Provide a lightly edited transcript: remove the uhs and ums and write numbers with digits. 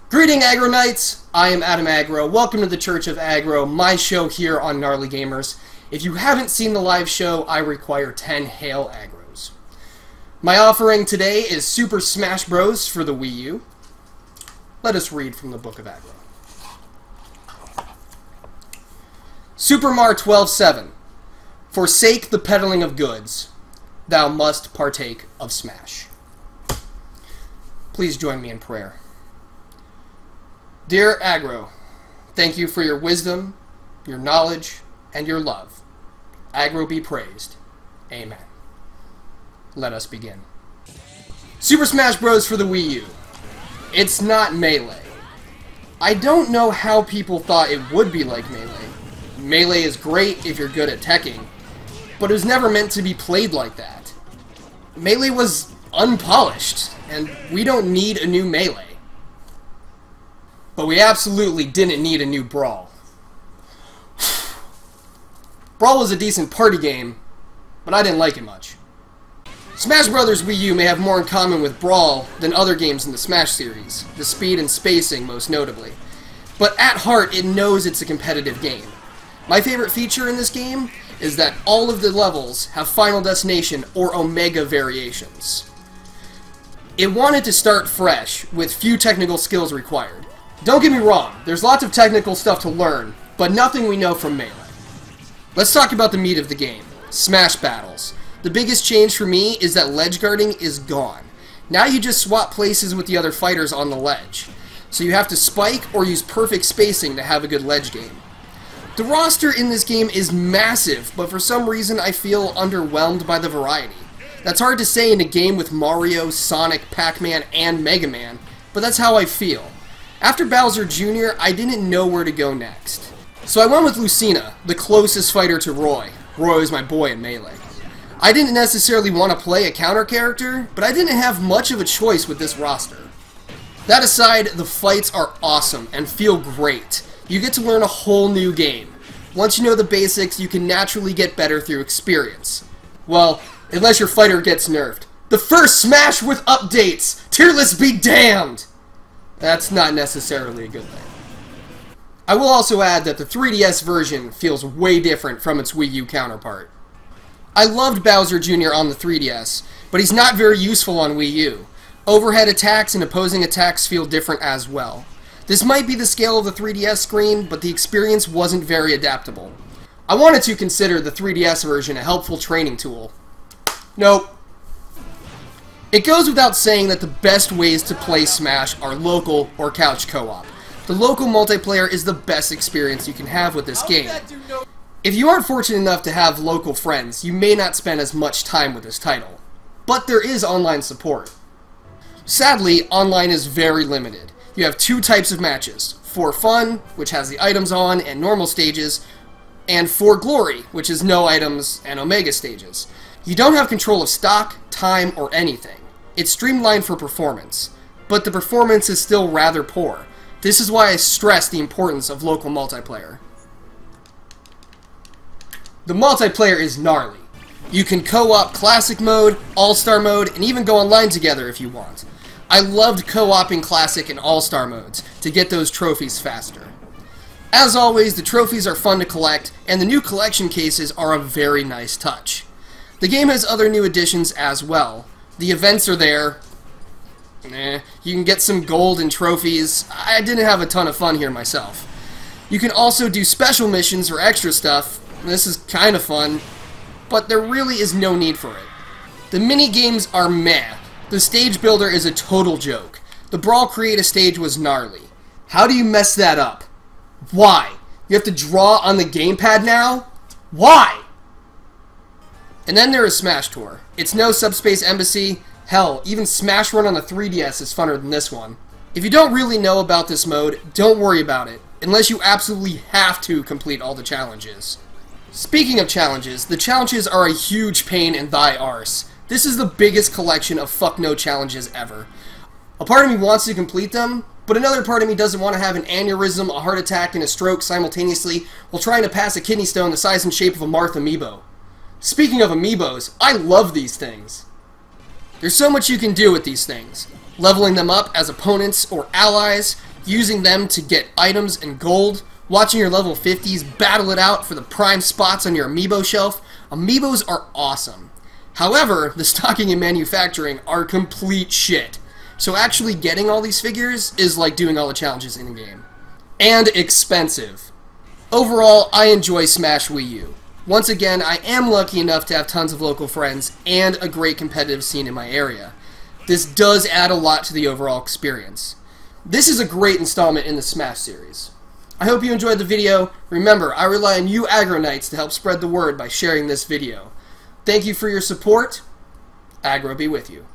Greeting Agronites! I am Agro. Welcome to the Church of Agro, my show here on Gnarly Gamers. If you haven't seen the live show, I require 10 Hail Agros. My offering today is Super Smash Bros. For the WiiU. Let us read from the Book of Agro. Super Mar 12:7. Forsake the peddling of goods. Thou must partake of Smash. Please join me in prayer. Dear Agro, thank you for your wisdom, your knowledge, and your love. Agro be praised. Amen. Let us begin. Super Smash Bros. For the WiiU. It's not Melee. I don't know how people thought it would be like Melee. Melee is great if you're good at teching, but it was never meant to be played like that. Melee was unpolished, and we don't need a new Melee. But we absolutely didn't need a new Brawl. Brawl was a decent party game, but I didn't like it much. Smash Bros. WiiU may have more in common with Brawl than other games in the Smash series, the speed and spacing most notably. But at heart, it knows it's a competitive game. My favorite feature in this game is that all of the levels have Final Destination or Omega variations. It wanted to start fresh, with few technical skills required. Don't get me wrong, there's lots of technical stuff to learn, but nothing we know from Melee. Let's talk about the meat of the game, Smash Battles. The biggest change for me is that ledge guarding is gone. Now you just swap places with the other fighters on the ledge, so you have to spike or use perfect spacing to have a good ledge game. The roster in this game is massive, but for some reason I feel underwhelmed by the variety. That's hard to say in a game with Mario, Sonic, Pac-Man, and Mega Man, but that's how I feel. After Bowser Jr., I didn't know where to go next. So I went with Lucina, the closest fighter to Roy. Roy is my boy in Melee. I didn't necessarily want to play a counter character, but I didn't have much of a choice with this roster. That aside, the fights are awesome and feel great. You get to learn a whole new game. Once you know the basics, you can naturally get better through experience. Well, unless your fighter gets nerfed. The first Smash with updates! Tier list be damned! That's not necessarily a good thing. I will also add that the 3DS version feels way different from its Wii U counterpart. I loved Bowser Jr. on the 3DS, but he's not very useful on Wii U. Overhead attacks and opposing attacks feel different as well. This might be the scale of the 3DS screen, but the experience wasn't very adaptable. I wanted to consider the 3DS version a helpful training tool. Nope. It goes without saying that the best ways to play Smash are local or couch co-op. The local multiplayer is the best experience you can have with this game. If you aren't fortunate enough to have local friends, you may not spend as much time with this title. But there is online support. Sadly, online is very limited. You have two types of matches: For Fun, which has the items on and normal stages, and For Glory, which is no items and Omega stages. You don't have control of stock, time, or anything. It's streamlined for performance, but the performance is still rather poor. This is why I stress the importance of local multiplayer. The multiplayer is gnarly. You can co-op Classic Mode, All-Star Mode, and even go online together if you want. I loved co-oping Classic and All-Star Modes to get those trophies faster. As always, the trophies are fun to collect, and the new collection cases are a very nice touch. The game has other new additions as well. The events are there. You can get some gold and trophies. I didn't have a ton of fun here myself. You can also do special missions or extra stuff. This is kind of fun, but there really is no need for it. The mini-games are meh. The stage builder is a total joke. The Brawl Create a Stage was gnarly. How do you mess that up? Why? You have to draw on the gamepad now? Why? And then there is Smash Tour. It's no Subspace Embassy. Hell, even Smash Run on the 3DS is funner than this one. If you don't really know about this mode, don't worry about it, unless you absolutely have to complete all the challenges. Speaking of challenges, the challenges are a huge pain in thy arse. This is the biggest collection of fuck no challenges ever. A part of me wants to complete them, but another part of me doesn't want to have an aneurysm, a heart attack, and a stroke simultaneously while trying to pass a kidney stone the size and shape of a Marth Amiibo. Speaking of Amiibos, I love these things. There's so much you can do with these things. Leveling them up as opponents or allies, using them to get items and gold, watching your level 50s battle it out for the prime spots on your Amiibo shelf. Amiibos are awesome. However, the stocking and manufacturing are complete shit. So actually getting all these figures is like doing all the challenges in the game. And expensive. Overall, I enjoy Smash Wii U. Once again, I am lucky enough to have tons of local friends and a great competitive scene in my area. This does add a lot to the overall experience. This is a great installment in the Smash series. I hope you enjoyed the video. Remember, I rely on you Agronites to help spread the word by sharing this video. Thank you for your support. Agro be with you.